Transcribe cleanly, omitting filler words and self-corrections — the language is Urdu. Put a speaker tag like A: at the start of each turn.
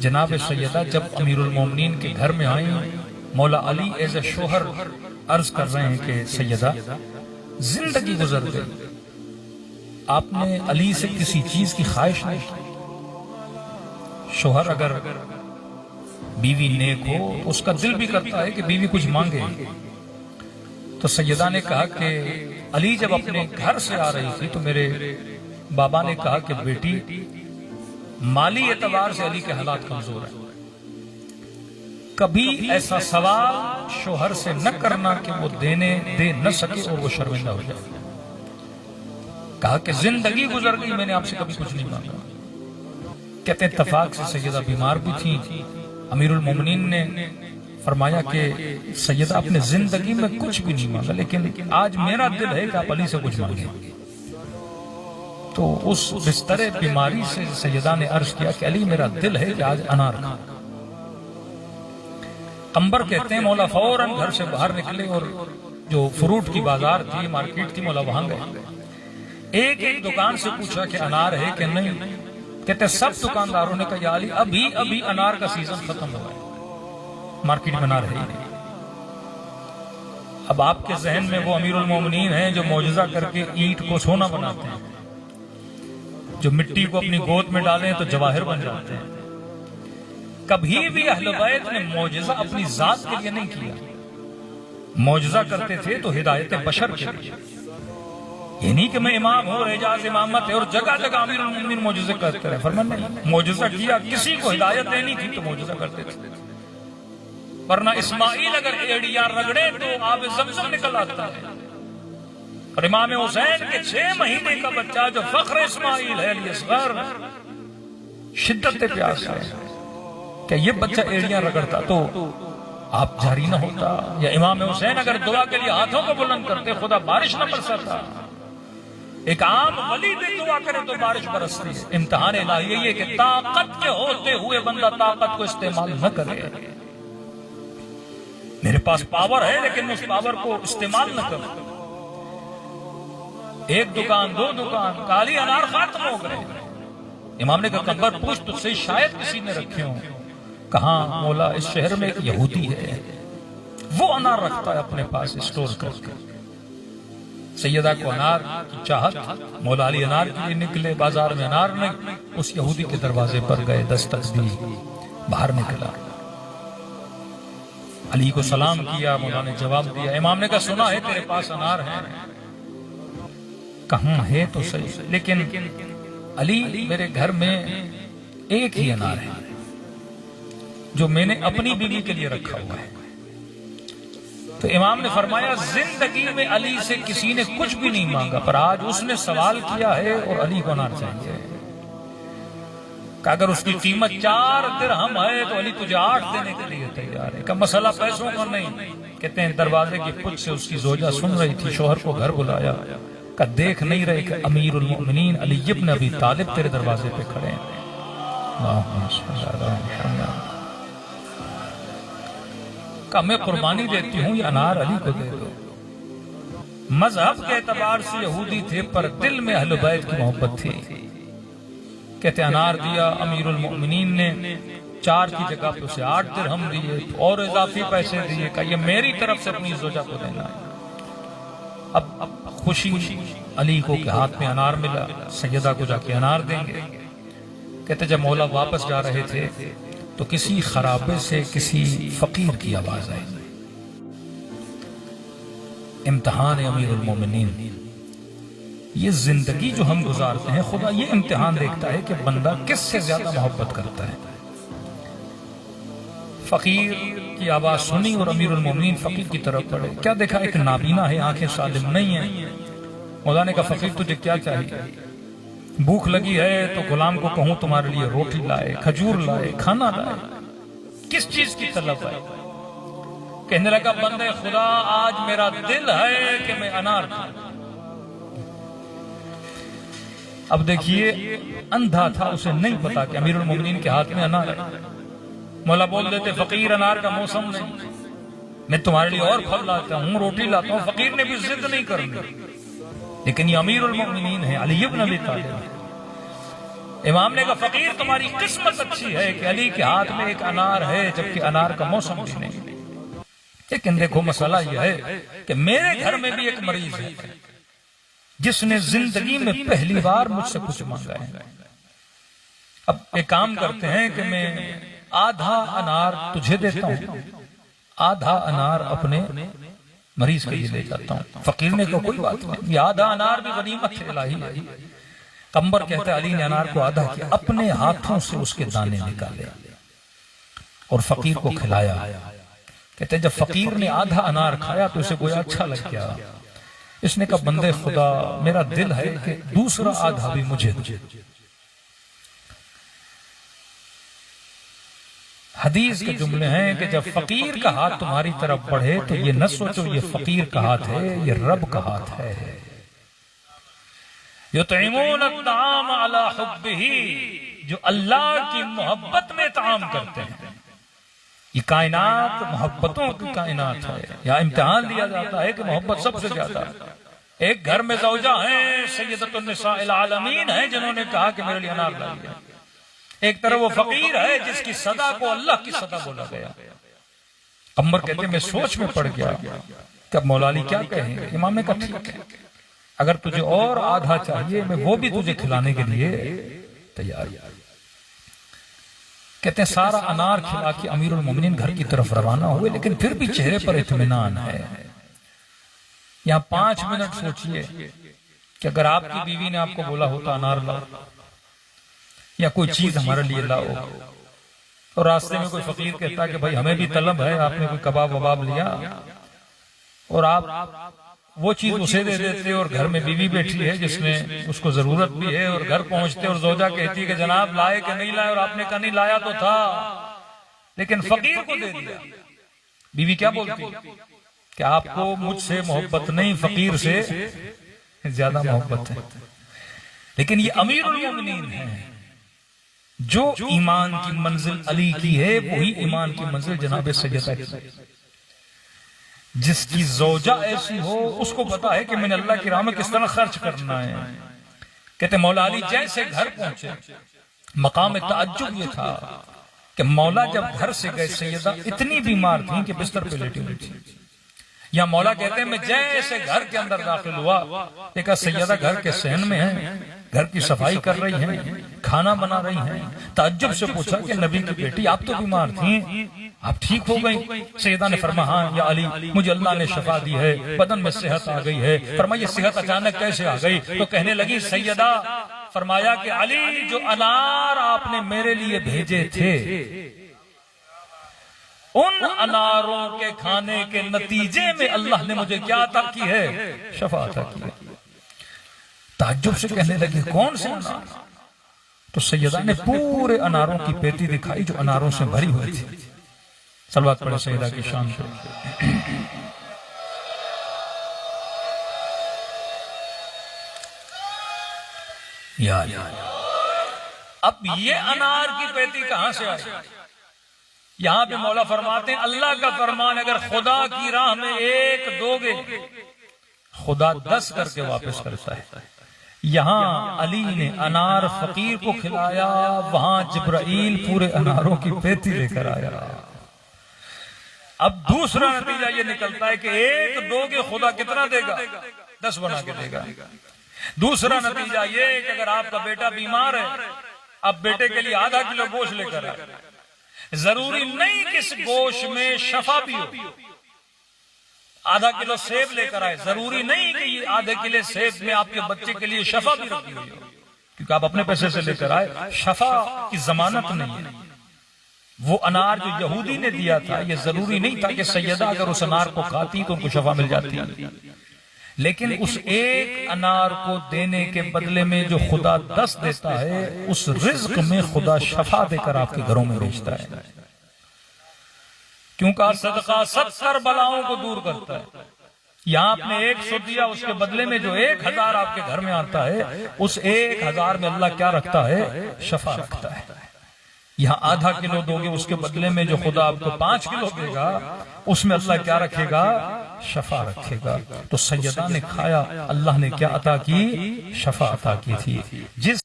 A: جناب سیدہ جب امیر المومنین کے گھر میں آئیں، مولا علی ایز اے شوہر عرض کر رہے ہیں کہ سیدہ زندگی گزر گئی، آپ نے علی سے کسی چیز کی خواہش نہیں کی؟ شوہر اگر بیوی نیک ہو اس کا دل بھی کرتا ہے کہ بیوی کچھ مانگے۔ تو سیدہ نے کہا کہ علی جب اپنے گھر سے آ رہی تھی تو میرے بابا نے کہا کہ بیٹی مالی اعتبار سے علی کے حالات کمزور ہیں، کبھی ایسا سوال شوہر سے نہ کرنا کہ وہ دے نہ سکے اور وہ شرمندہ ہو جائے۔ کہا کہ زندگی گزر گئی میں نے آپ سے کبھی کچھ نہیں مانگا۔ کہتے ہیں اتفاق سے سیدہ بیمار بھی تھیں، امیر المومنین نے فرمایا کہ سیدہ اپنے زندگی میں کچھ بھی نہیں مانگا، لیکن آج میرا دل ہے کہ آپ علی سے کچھ مانگیں۔ تو اس بستر بیماری سے سیدہ نے عرض کیا کہ علی میرا دل ہے کہ آج انار کھا۔ قمبر کہتے ہیں مولا فوراً گھر سے باہر نکلے اور جو فروٹ کی بازار تھی، مارکیٹ تھی، مولا وہاں گئے۔ ایک دکان سے پوچھا کہ انار ہے کہ نہیں؟ کہتے سب دکانداروں نے کہا یا علی ابھی انار کا سیزن ختم ہوا ہے، مارکیٹ میں انار ہے ہی نہیں۔ اب آپ کے ذہن میں وہ امیر المومنین ہیں جو معجزہ کر کے اینٹ کو سونا بناتے ہیں، جو مٹی کو اپنی گود میں ڈالیں تو جواہر بن جاتے ہیں۔ کبھی بھی اہل بیت نے معجزہ اپنی ذات کے لیے نہیں کیا، معجزہ کرتے تھے تو ہدایت بشر کے لیے۔ یہ نہیں کہ میں امام ہوں، اعجاز امامت ہے اور جگہ جگہ امیر المومنین معجزے کرتے رہے۔ فرمایا نہیں، معجزہ کیا کسی کو ہدایت دینی تھی تو معجزہ کرتے تھے، ورنہ اسماعیل اگر ایڑیاں رگڑے تو آب زمزم نکل آتا ہے۔ اور امام حسین کے 6 مہینے کا بچہ جو فخر اسماعیل ہے علی اصغر، شدت پیاس ہے کہ یہ بچہ ایڑیاں رگڑتا تو آپ جاری نہ ہوتا، یا امام حسین اگر دعا کے لیے ہاتھوں کو بلند کرتے خدا بارش نہ برساتا۔ ایک عام ولی بھی دعا کرے تو بارش برستی ہے۔ امتحان الہی یہ کہ طاقت کے ہوتے ہوئے بندہ طاقت کو استعمال نہ کرے۔ میرے پاس پاور ہے لیکن اس پاور کو استعمال نہ کرے۔ ایک دکان 2 دکان کالی انار ختم ہو گئے۔ امام نے کہا قمبر پوچھ تو صحیح، شاید کسی نے رکھے ہوں۔ کہاں؟ مولا اس شہر میں ایک یہودی ہے، وہ انار رکھتا ہے اپنے پاس اسٹور کر کے۔ سیدہ کو انار کی چاہت، مولا علی انار کے لیے نکلے، بازار میں انار نہیں، اس یہودی کے دروازے پر گئے، دستک دی، باہر نکلا، علی کو سلام کیا، مولا نے جواب دیا۔ امام نے کہا سنا ہے تیرے پاس انار ہے، کہاں ہے تو صحیح، لیکن علی میرے گھر میں ایک ہی انار ہے جو میں نے اپنی بیوی کے لیے رکھا ہوا ہے۔ تو امام نے فرمایا زندگی میں علی سے کسی نے کچھ بھی نہیں مانگا، پر آج اس نے سوال کیا ہے اور علی کو انار چاہیے کہ اگر اس کی قیمت 4 درہم ہے تو علی تجھے 8 دینے کے لیے تیار ہے۔ کہ مسئلہ پیسوں کا نہیں۔ کہتے ہیں دروازے کی پچ سے اس کی زوجہ سن رہی تھی، شوہر کو گھر بلایا کہ دیکھ نہیں رہے کہ امیر المؤمنین علی ابن ابی طالب تیرے دروازے پہ کھڑے ہیں۔ اللہم صلی اللہ علیہ وسلم۔ کہ میں قربانی دیتی ہوں یہ انار علی کو دے دو۔ مذہب کے اعتبار سے یہودی تھے پر دل میں اہل بیت کی محبت تھی۔ کہتے انار دیا، امیر المؤمنین نے 4 کی جگہ پہ اسے 8 درہم دیے اور اضافی پیسے دیے کہ یہ میری طرف سے اپنی زوجہ کو دینا ہے۔ اب خوشی علی کو کہ ہاتھ میں انار ملا، سیدہ کو جا کے انار دیں گے۔ کہتے جب مولا واپس جا رہے تھے تو کسی خرابے سے کسی فقیر کی آواز آئی۔ امتحان امیر المومنین، یہ زندگی جو ہم گزارتے ہیں خدا یہ امتحان دیکھتا ہے کہ بندہ کس سے زیادہ محبت کرتا ہے۔ فقیر کی آواز سنی اور امیر المومنین فقیر کی طرف پڑھے۔ کیا دیکھا؟ ایک نابینا ہے، آنکھیں سالم نہیں ہیں۔ مولا نے کہا فقیر تجھے کیا چاہیے؟ بھوک لگی ہے تو غلام کو کہوں تمہارے لیے روٹی لائے، کھجور لائے، کھانا لائے، کس چیز کی طلب ہے؟ کہنے لگا بندے خدا آج میرا دل ہے کہ میں انار کھاؤں۔ اب دیکھیے اندھا تھا، اسے نہیں پتا کہ امیر المومنین کے ہاتھ میں انار ہے۔ مولا بول دیتے فقیر انار کا موسم نہیں، میں تمہارے لیے اور پھل لاتا ہوں، روٹی لاتا ہوں۔ فقیر نے بھی ضد نہیں کرنی، لیکن یہ امیر المؤمنین ہے، علی ابن ابی طالب۔ امام نے کہا فقیر تمہاری قسمت اچھی ہے کہ علی کے ہاتھ میں ایک انار ہے جبکہ انار کا موسم بھی نہیں. لیکن دیکھو مسئلہ یہ ہے کہ میرے گھر میں بھی ایک مریض ہے جس نے زندگی میں پہلی بار مجھ سے کچھ مانگا ہے. اب ایک کام کرتے ہیں کہ میں آدھا انار تجھے دیتا ہوں, آدھا انار اپنے مریض کے لیے لے جاتا ہوں. فقیر نے کہا کوئی بات نہیں, یہ آدھا انار بھی غنیمت ہے الہی. قمبر کہتا ہے علی نے انار کو آدھا کیا, اپنے ہاتھوں سے اس کے دانے نکالے اور فقیر کو کھلایا. کہتے ہیں جب فقیر نے آدھا انار کھایا تو اسے گویا اچھا لگ گیا. اس نے کہا بندے خدا میرا دل ہے کہ دوسرا آدھا بھی مجھے دے. حدیث کے جملے ہیں کہ جب فقیر کا ہاتھ تمہاری طرف بڑھے تو یہ نہ سوچو یہ فقیر کا ہاتھ ہے, یہ رب کا ہاتھ ہے. یطعمون الطعام علی حبہ, جو اللہ کی محبت میں طعام کرتے ہیں. یہ کائنات محبتوں کی کائنات ہے. یہاں امتحان لیا جاتا ہے کہ محبت سب سے زیادہ ہے. ایک گھر میں زوجہ ہیں سیدۃ النساء العالمین ہیں جنہوں نے کہا کہ میرے لیے انار لائیے. ایک طرف وہ فقیر ہے جس کی صدا کو اللہ کی صدا بولا گیا. قمر کہتے ہیں میں سوچ میں پڑ گیا کہ اب مولا علی کیا کہیں گے. امام نے کہا ٹھیک ہے, اگر تجھے اور آدھا چاہیے میں وہ بھی تجھے کھلانے کے لیے تیار. کہتے ہیں سارا انار کھلا کے امیر المومنین گھر کی طرف روانہ ہوئے, لیکن پھر بھی چہرے پر اطمینان ہے. یہاں 5 منٹ سوچئے کہ اگر آپ کی بیوی نے آپ کو بولا ہوتا انار لاؤ یا کوئی چیز ہمارے لیے لاؤ, اور راستے میں کوئی فقیر کہتا کہ بھائی ہمیں بھی طلب ہے, آپ نے کوئی کباب وباب لیا, اور آپ وہ چیز اسے دے دیتے اور گھر میں بیوی بیٹھی ہے جس میں اس کو ضرورت بھی ہے, اور گھر پہنچتے اور زوجہ کہتی کہ جناب لائے کہ نہیں لائے, اور آپ نے کہا نہیں لایا تو تھا لیکن فقیر کو دے دیا. بیوی کیا بولتی کہ آپ کو مجھ سے محبت نہیں فقیر سے زیادہ محبت ہے. لیکن یہ امیر المومنین ہے, جو ایمان کی منزل علی کی ہے وہی ایمان کی منزل جناب سیدہ کی. جس کی زوجہ ایسی ہو اس کو پتا ہے کہ میں نے اللہ کی راہ میں کس طرح خرچ کرنا ہے. کہتے مولا علی جیسے گھر پہنچے, مقام تعجب یہ تھا کہ مولا جب گھر سے گئے سیدہ اتنی بیمار تھیں کہ بستر پہ لیٹی ہوئی تھی. یا مولا کہتے ہیں میں جیسے گھر کے اندر داخل ہوا دیکھا سیدہ گھر کے صحن میں ہیں, گھر کی صفائی کر رہی ہیں, کھانا بنا رہی ہیں. تعجب سے پوچھا کہ نبی کی بیٹی آپ تو بیمار تھیں, آپ ٹھیک ہو گئی؟ سیدہ نے فرمایا ہاں یا علی مجھے اللہ نے شفا دی ہے, بدن میں صحت آ گئی ہے. فرمایا یہ صحت اچانک کیسے آ گئی؟ تو کہنے لگی سیدہ, فرمایا کہ علی جو انار آپ نے میرے لیے بھیجے تھے ان اناروں کے کھانے کے نتیجے میں اللہ نے مجھے کیا عطا کی ہے؟ شفا عطا کی ہے. تعجب سے کہنے لگے کون سے انار؟ تو سیدہ نے پورے اناروں کی پیٹی دکھائی جو اناروں سے بھری ہوئی تھی. صلوات پڑھے سیدہ کی شان پر. یا اب یہ انار کی پیٹی کہاں سے آئی؟ یہاں پہ مولا فرماتے ہیں اللہ کا فرمان اگر خدا کی راہ میں 1 دو گے خدا 10 کر کے واپس کرتا ہے. یہاں علی نے انار فقیر کو کھلایا, وہاں جبرائیل پورے اناروں کی پیٹی لے کر آیا. اب دوسرا نتیجہ یہ نکلتا ہے کہ 1 دو گے خدا کتنا دے گا؟ 10 بنا کے دے گا. دوسرا نتیجہ یہ کہ اگر آپ کا بیٹا بیمار ہے, اب بیٹے کے لیے آدھا کلو گوشت لے کر آئے. ضروری نہیں کہ اس گوشت میں شفا بھی ہو. آدھا کلو سیب لے کر آئے, ضروری نہیں کہ یہ آدھے کلو سیب میں آپ کے بچے کے لیے شفا بھی رکھی ہوئی ہو, کیونکہ آپ اپنے پیسے سے لے کر آئے. شفا کی ضمانت نہیں ہے. وہ انار جو یہودی نے دیا تھا یہ ضروری نہیں تھا کہ سیدہ اگر اس انار کو کھاتی تو ان کو شفا مل جاتی, لیکن اس 1 انار کو دینے کے بدلے میں جو خدا 10 دیتا ہے اس رزق میں خدا شفا دے کر آپ کے گھروں میں بھیجتا ہے. کیونکہ صدقہ 70 بلاؤں کو دور کرتا ہے. یہاں آپ نے 100 دیا, اس کے بدلے میں جو 1000 آپ کے گھر میں آتا ہے اس 1000 میں اللہ کیا رکھتا ہے؟ شفا رکھتا ہے. یہاں آدھا کلو دو گے اس کے بدلے میں جو خدا آپ کو 5 کلو دے گا اس میں اللہ کیا رکھے گا؟ شفا رکھے گا. تو سیدہ نے کھایا, اللہ نے کیا عطا کی؟ شفا عطا کی تھی. جس